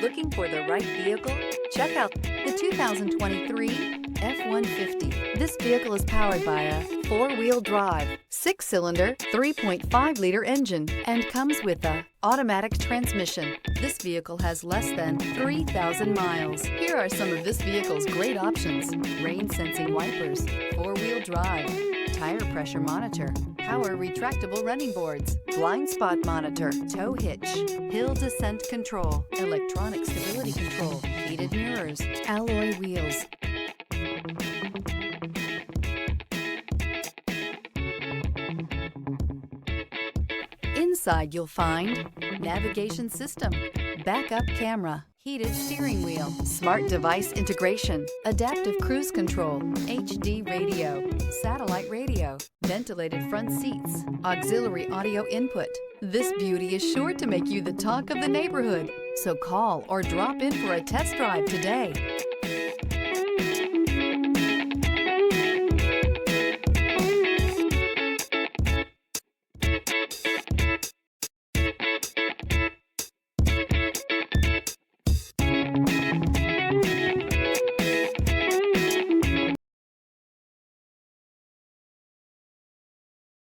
Looking for the right vehicle? Check out the 2023 F-150. This vehicle is powered by a four-wheel drive, six-cylinder, 3.5-liter engine, and comes with a automatic transmission. This vehicle has less than 3,000 miles. Here are some of this vehicle's great options: rain-sensing wipers, four-wheel drive, tire pressure monitor, power retractable running boards, blind spot monitor, tow hitch, hill descent control, electronic stability control, heated mirrors, alloy wheels. Inside you'll find navigation system, backup camera, heated steering wheel, smart device integration, adaptive cruise control, HD radio, satellite radio, ventilated front seats, auxiliary audio input. This beauty is sure to make you the talk of the neighborhood. So call or drop in for a test drive today.